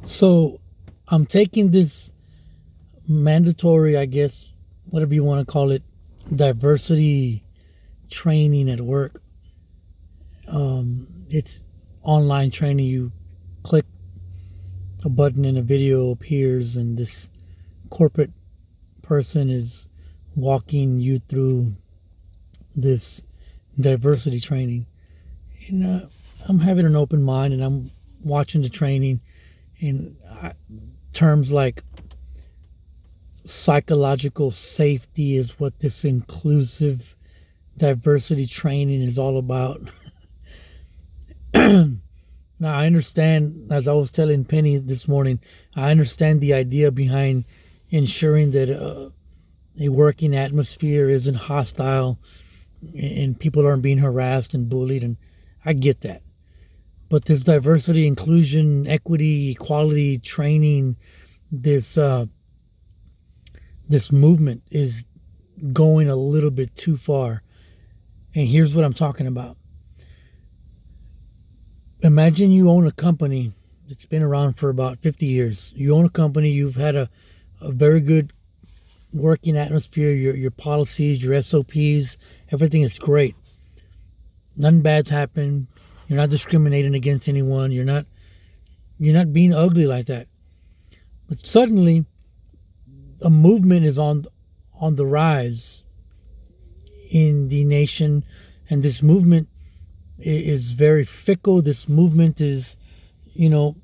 So I'm taking this mandatory, I guess, whatever you want to call it, diversity training at work. It's online training. You click a button and a video appears, and this corporate person is walking you through this diversity training. And I'm having an open mind and I'm watching the training, and terms like psychological safety is what this inclusive diversity training is all about. Now, I understand, as I was telling Penny this morning, I understand the idea behind ensuring that a working atmosphere isn't hostile and people aren't being harassed and bullied, and I get that. But this diversity, inclusion, equity, equality training, this this movement is going a little bit too far. And here's what I'm talking about. Imagine you own a company that's been around for about 50 years. You own a company, you've had a very good working atmosphere, your policies, your SOPs, everything is great. Nothing bad's happened. You're not discriminating against anyone. You're not being ugly like that. But suddenly a movement is on the rise in the nation, and this movement is very fickle. This movement is, you know,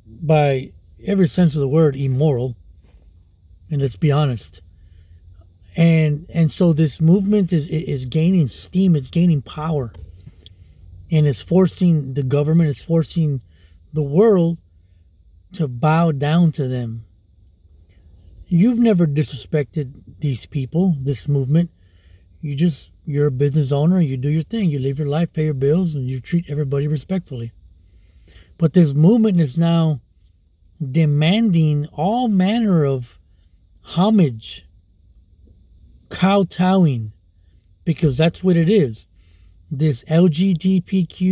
by every sense of the word, immoral. And let's be honest. And so this movement is gaining steam. It's gaining power, and it's forcing the government. It's forcing the world to bow down to them. You've never disrespected these people, this movement. You're a business owner. You do your thing. You live your life, pay your bills, and you treat everybody respectfully. But this movement is now demanding all manner of homage, kowtowing, because that's what it is. This LGBTQAB,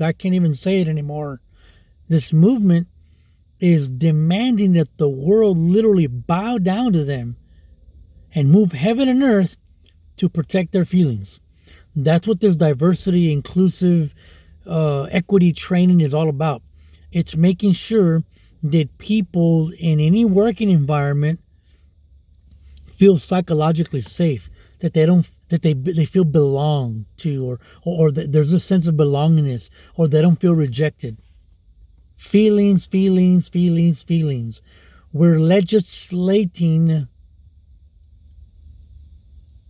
I can't even say it anymore. This movement is demanding that the world literally bow down to them and move heaven and earth to protect their feelings. That's what this diversity, inclusive, equity training is all about. It's making sure that people in any working environment feel psychologically safe, that they feel belong to, or that there's a sense of belongingness, or they don't feel rejected. Feelings, feelings, feelings, feelings. We're legislating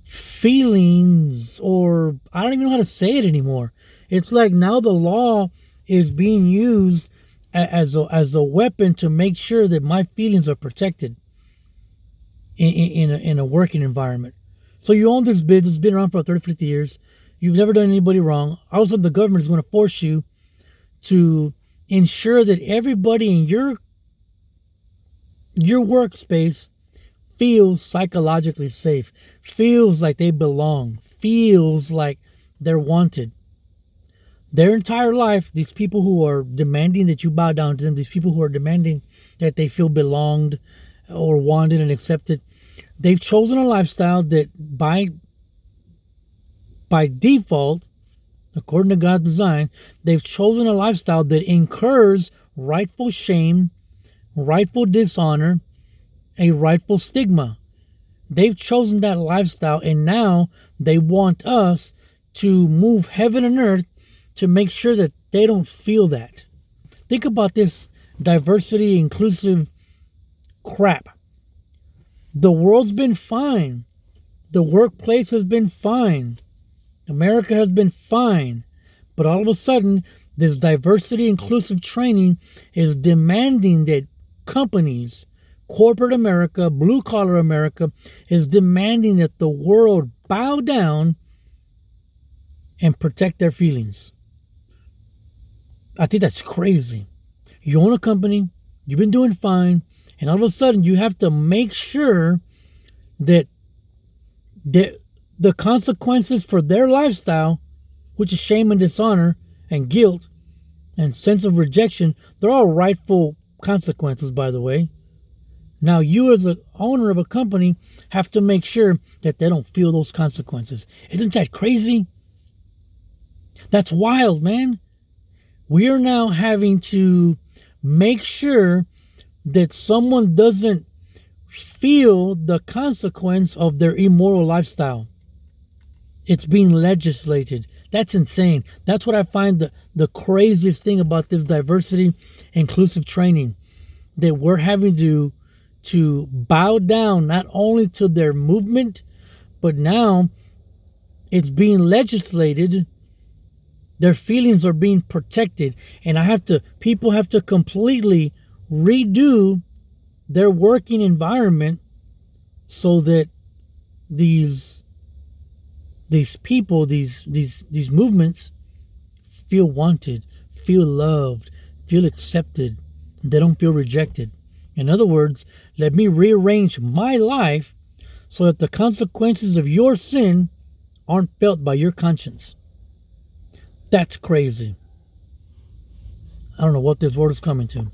feelings, or I don't even know how to say it anymore. It's like now the law is being used as a weapon to make sure that my feelings are protected in a working environment. So you own this business, it's been around for 30, 50 years. You've never done anybody wrong. All of a sudden the government is going to force you to ensure that everybody in your workspace feels psychologically safe, feels like they belong, feels like they're wanted. Their entire life, these people who are demanding that you bow down to them, these people who are demanding that they feel belonged or wanted and accepted, they've chosen a lifestyle that by default, according to God's design, they've chosen a lifestyle that incurs rightful shame, rightful dishonor, a rightful stigma. They've chosen that lifestyle, and now they want us to move heaven and earth to make sure that they don't feel that. Think about this diversity, inclusive crap. The world's been fine. The workplace has been fine. America has been fine. But all of a sudden, this diversity inclusive training is demanding that companies, corporate America, blue collar America, is demanding that the world bow down and protect their feelings. I think that's crazy. You own a company, you've been doing fine, and all of a sudden you have to make sure that the consequences for their lifestyle, which is shame and dishonor and guilt, and sense of rejection, they're all rightful consequences, by the way. Now, you as the owner of a company have to make sure that they don't feel those consequences. Isn't that crazy? That's wild, man. We are now having to make sure that someone doesn't feel the consequence of their immoral lifestyle. It's being legislated. That's insane. That's what I find the craziest thing about this diversity inclusive training, that we're having to bow down not only to their movement, but now it's being legislated. Their feelings are being protected, and people have to completely redo their working environment so that these people, these movements feel wanted, feel loved, feel accepted. They don't feel rejected. In other words, let me rearrange my life so that the consequences of your sin aren't felt by your conscience. That's crazy. I don't know what this world is coming to.